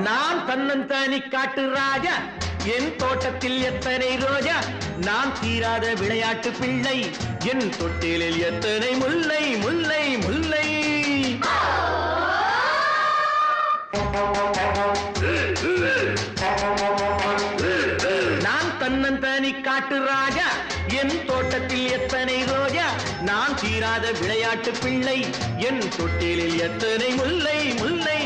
நான் தன்னந்தானி காட்டு ராஜா, என் தோட்டத்தில் எத்தனை ரோஜா, நான் தீராத விளையாட்டு பிள்ளை, என் தொட்டிலில் எத்தனை முல்லை முல்லை முல்லை. நான் தன்னந்தானி காட்டு ராஜா, என் தோட்டத்தில் எத்தனை ரோஜா, நான் தீராத விளையாட்டு பிள்ளை, என் தொட்டிலில் எத்தனை முல்லை முல்லை